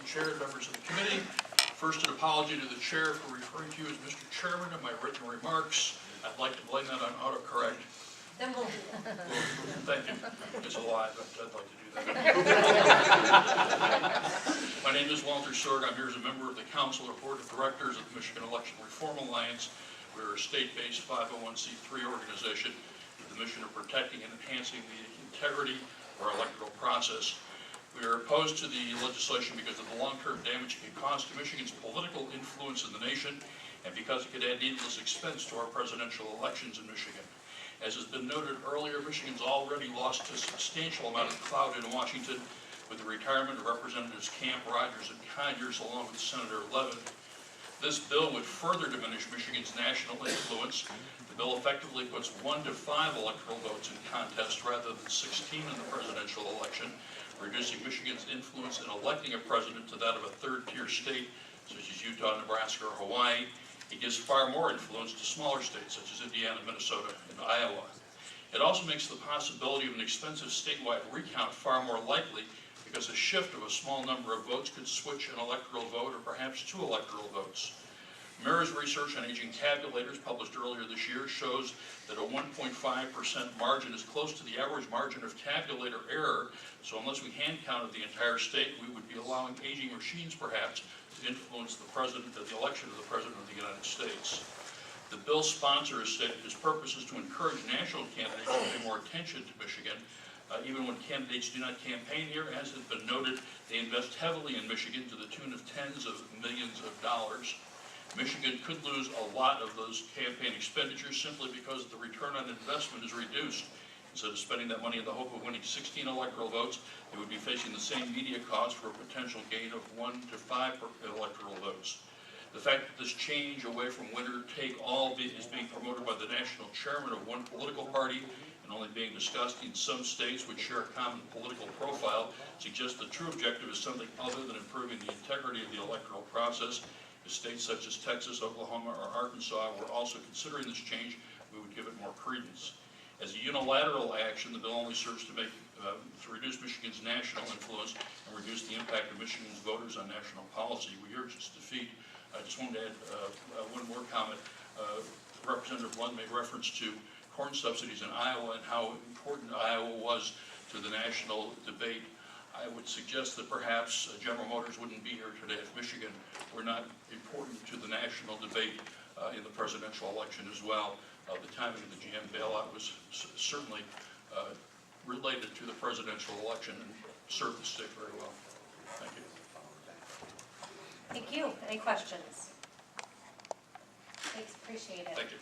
Chairman, members of the committee. First, an apology to the chair for referring to you as Mr. Chairman in my written remarks. I'd like to blame that on autocorrect. Then we'll do that. Thank you. It's a lie, but I'd like to do that. My name is Walt Sorg. I'm here as a member of the Council or Board of Directors of the Michigan Election Reform Alliance. We're a state-based 501c3 organization with the mission of protecting and enhancing the integrity of our electoral process. We are opposed to the legislation because of the long-term damage it can cause to Michigan's political influence in the nation and because it could add needless expense to our presidential elections in Michigan. As has been noted earlier, Michigan's already lost a substantial amount of clout in Washington with the retirement of Representatives Camp, Rogers, and Conyers, along with Senator Levin. This bill would further diminish Michigan's national influence. The bill effectively puts 1 to 5 electoral votes in contest rather than 16 in the presidential election, reducing Michigan's influence in electing a president to that of a third-tier state, such as Utah, Nebraska, or Hawaii. It gives far more influence to smaller states, such as Indiana, Minnesota, and Iowa. It also makes the possibility of an expensive statewide recount far more likely because a shift of a small number of votes could switch an electoral vote or perhaps 2 electoral votes. Mirror's research on aging tabulators published earlier this year shows that a 1.5% margin is close to the average margin of tabulator error, so unless we hand counted the entire state, we would be allowing aging machines perhaps to influence the election of the President of the United States. The bill's sponsor has stated his purpose is to encourage national candidates to pay more attention to Michigan. Even when candidates do not campaign here, as has been noted, they invest heavily in Michigan to the tune of tens of millions of dollars. Michigan could lose a lot of those campaign expenditures simply because the return on investment is reduced. Instead of spending that money in the hope of winning 16 electoral votes, they would be facing the same media costs for a potential gain of 1 to 5 electoral votes. The fact that this change away from winner-take-all is being promoted by the national chairman of one political party and only being discussed in some states which share a common political profile suggests the true objective is something other than improving the integrity of the electoral process. If states such as Texas, Oklahoma, or Arkansas were also considering this change, we would give it more credence. As a unilateral action, the bill only serves to reduce Michigan's national influence and reduce the impact of Michigan's voters on national policy. We urge its defeat. I just wanted to add one more comment. Representative Lund made reference to corn subsidies in Iowa and how important Iowa was to the national debate. I would suggest that perhaps General Motors wouldn't be here today if Michigan were not important to the national debate in the presidential election as well. The timing of the GM bailout was certainly related to the presidential election and served the state very well. Thank you. Thank you. Any questions? Thanks, appreciate it. Thank you.